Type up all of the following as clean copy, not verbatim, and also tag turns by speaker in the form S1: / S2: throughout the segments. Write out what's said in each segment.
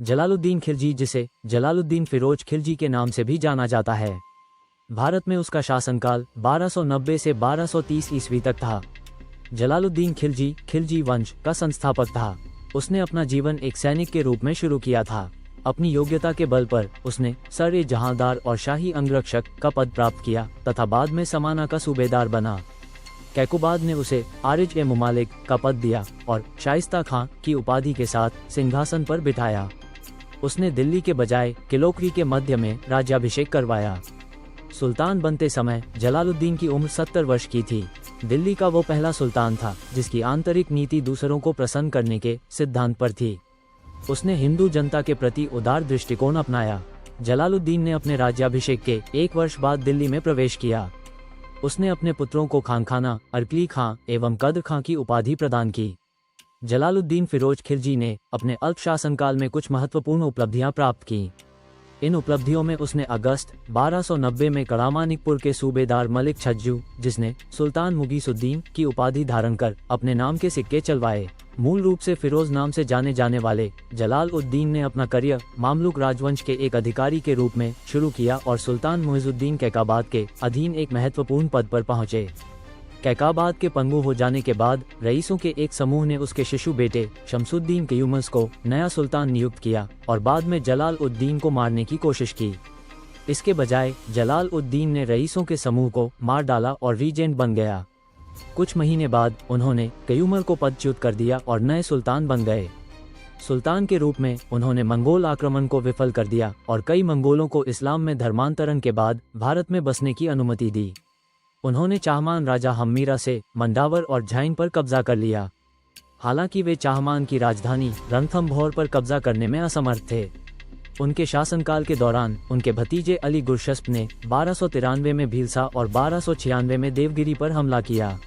S1: जलालुद्दीन खिलजी, जिसे जलालुद्दीन फिरोज खिलजी के नाम से भी जाना जाता है, भारत में उसका शासनकाल 1290 से 1230 ईस्वी तक था। जलालुद्दीन खिलजी खिलजी वंश का संस्थापक था। उसने अपना जीवन एक सैनिक के रूप में शुरू किया था। अपनी योग्यता के बल पर उसने सर-ए-जहांदार और शाही अंगरक्षक का पद प्राप्त किया तथा बाद में समाना का सूबेदार बना। कैकुबाद ने उसे आरिज-ए-मुमालिक का पद दिया और शाइस्ता खां की उपाधि के साथ सिंहासन पर बिठाया। उसने दिल्ली के बजाय किलोकरी के मध्य में राज्याभिषेक करवाया। सुल्तान बनते समय जलालुद्दीन की उम्र 70 वर्ष की थी। दिल्ली का वो पहला सुल्तान था जिसकी आंतरिक नीति दूसरों को प्रसन्न करने के सिद्धांत पर थी। उसने हिंदू जनता के प्रति उदार दृष्टिकोण अपनाया। जलालुद्दीन ने अपने राज्याभिषेक के 1 वर्ष बाद दिल्ली में प्रवेश किया। उसने अपने पुत्रों को खानखाना, अरकली खां एवं कद्र खां की उपाधि प्रदान की। जलालुद्दीन फिरोज खिलजी ने अपने अल्प शासनकाल में कुछ महत्वपूर्ण उपलब्धियां प्राप्त की। इन उपलब्धियों में उसने अगस्त 1290 में करामानिकपुर के सूबेदार मलिक छज्जू, जिसने सुल्तान मुगीसुद्दीन की उपाधि धारण कर अपने नाम के सिक्के चलवाए। मूल रूप से फिरोज नाम से जाने जाने वाले जलालुद्दीन ने अपना करियर मामलुक राजवंश के एक अधिकारी के रूप में शुरू किया और सुल्तान मुइजुद्दीन कैकाबाद के अधीन एक महत्वपूर्ण पद पर पहुंचे। कैकाबाद के पंगु हो जाने के बाद रईसों के एक समूह ने उसके शिशु बेटे शमसुद्दीन कयूमस को नया सुल्तान नियुक्त किया और बाद में जलालुद्दीन को मारने की कोशिश की। इसके बजाय जलालुद्दीन ने रईसों के समूह को मार डाला और रीजेंट बन गया। कुछ महीने बाद उन्होंने कयूमर को पदच्युत कर दिया और नए सुल्तान बन गए। सुल्तान के रूप में उन्होंने मंगोल आक्रमण को विफल कर दिया और कई मंगोलों को इस्लाम में धर्मांतरण के बाद भारत में बसने की अनुमति दी। उन्होंने चाहमान राजा हम्मीरा से मंडावर और झाइन पर कब्जा कर लिया। हालांकि वे चाहमान की राजधानी रणथंभौर पर कब्जा करने में असमर्थ थे। उनके शासनकाल के दौरान उनके भतीजे अली गुरशस्प ने 1293 में भीलसा और 1296 में देवगिरी पर हमला किया।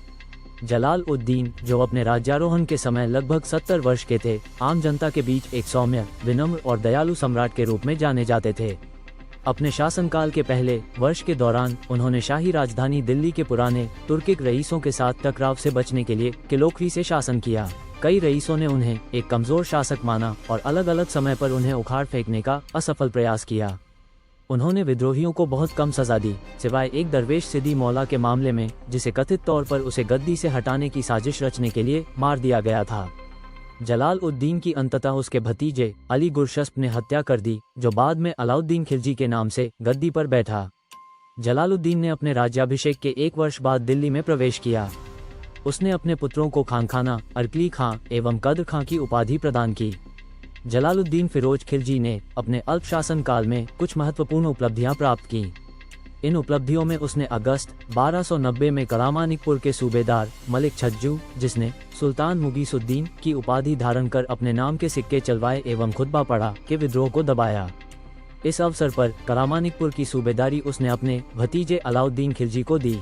S1: जलालुद्दीन, जो अपने राज्यारोहण के समय लगभग 70 वर्ष के थे, आम जनता के बीच एक सौम्य, विनम्र और दयालु सम्राट के रूप में जाने जाते थे। अपने शासनकाल के पहले वर्ष के दौरान उन्होंने शाही राजधानी दिल्ली के पुराने तुर्किक रईसों के साथ टकराव से बचने के लिए किलोकरी से शासन किया। कई रईसों ने उन्हें एक कमजोर शासक माना और अलग अलग समय पर उन्हें उखाड़ फेंकने का असफल प्रयास किया। उन्होंने विद्रोहियों को बहुत कम सजा दी, सिवाय एक दरवेश सिद्दी मौला के मामले में, जिसे कथित तौर पर उसे गद्दी से हटाने की साजिश रचने के लिए मार दिया गया था। जलालुद्दीन की अंततः उसके भतीजे अली गुरशस्प ने हत्या कर दी, जो बाद में अलाउद्दीन खिलजी के नाम से गद्दी पर बैठा। जलालुद्दीन ने अपने राज्याभिषेक के 1 वर्ष बाद दिल्ली में प्रवेश किया। उसने अपने पुत्रों को खानखाना, अरकली खां एवं कद्र खां की उपाधि प्रदान की। जलालुद्दीन फिरोज खिलजी ने अपने अल्प शासन काल में कुछ महत्वपूर्ण उपलब्धियां प्राप्त की। इन उपलब्धियों में उसने अगस्त 1290 में करामानिकपुर के सूबेदार मलिक छज्जू, जिसने सुल्तान मुगीसुद्दीन की उपाधि धारण कर अपने नाम के सिक्के चलवाए एवं खुतबा पढ़ा, के विद्रोह को दबाया। इस अवसर पर करामानिकपुर की सूबेदारी उसने अपने भतीजे अलाउद्दीन खिलजी को दी।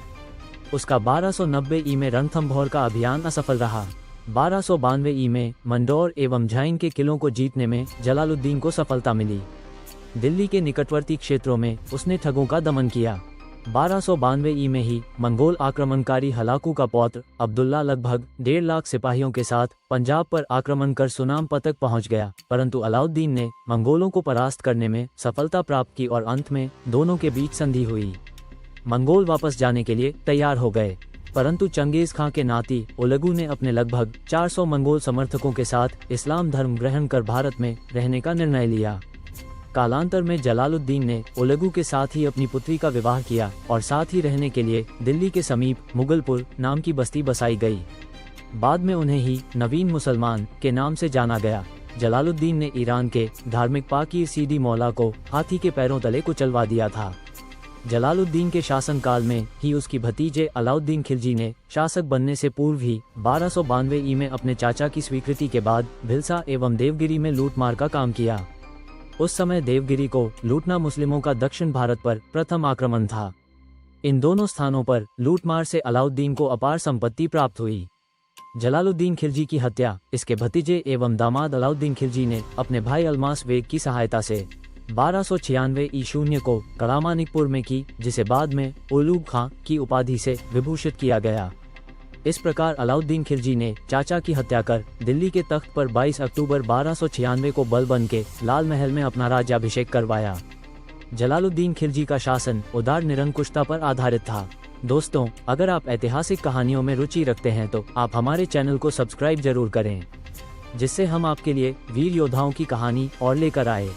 S1: उसका 1290 ई में रणथंभौर का अभियान असफल रहा। 1292 ई में मंडौर एवं झाइन के किलों को जीतने में जलालुद्दीन को सफलता मिली। दिल्ली के निकटवर्ती क्षेत्रों में उसने ठगों का दमन किया। 1292 ई में ही मंगोल आक्रमणकारी हलाकू का पौत्र अब्दुल्ला लगभग 1.5 लाख सिपाहियों के साथ पंजाब पर आक्रमण कर सुनाम तक पहुंच गया, परंतु अलाउद्दीन ने मंगोलों को परास्त करने में सफलता प्राप्त की और अंत में दोनों के बीच संधि हुई। मंगोल वापस जाने के लिए तैयार हो गए, परंतु चंगेज खां के नाती ओलगू ने अपने लगभग 400 मंगोल समर्थकों के साथ इस्लाम धर्म ग्रहण कर भारत में रहने का निर्णय लिया। कालांतर में जलालुद्दीन ने ओलगू के साथ ही अपनी पुत्री का विवाह किया और साथ ही रहने के लिए दिल्ली के समीप मुगलपुर नाम की बस्ती बसाई गई। बाद में उन्हें ही नवीन मुसलमान के नाम से जाना गया। जलालुद्दीन ने ईरान के धार्मिक पाकीर सिद्दी मौला को हाथी के पैरों तले कुचलवा दिया था। जलालुद्दीन के शासनकाल में ही उसकी भतीजे अलाउद्दीन खिलजी ने शासक बनने से पूर्व ही 1292 ई में अपने चाचा की स्वीकृति के बाद भिलसा एवं देवगिरी में लूटमार का काम किया। उस समय देवगिरी को लूटना मुस्लिमों का दक्षिण भारत पर प्रथम आक्रमण था। इन दोनों स्थानों पर लूटमार से अलाउद्दीन को अपार संपत्ति प्राप्त हुई। जलालुद्दीन खिलजी की हत्या इसके भतीजे एवं दामाद अलाउद्दीन खिलजी ने अपने भाई अल्मास बेग की सहायता से 1296 ई को करामानिकपुर में की, जिसे बाद में उलूग खां की उपाधि से विभूषित किया गया। इस प्रकार अलाउद्दीन खिलजी ने चाचा की हत्या कर दिल्ली के तख्त पर 22 अक्टूबर 1296 को बल बन के लाल महल में अपना राज्याभिषेक करवाया। जलालुद्दीन खिलजी का शासन उदार निरंकुशता पर आधारित था। दोस्तों, अगर आप ऐतिहासिक कहानियों में रुचि रखते हैं तो आप हमारे चैनल को सब्सक्राइब जरूर करें, जिससे हम आपके लिए वीर योद्धाओं की कहानी और लेकर आए।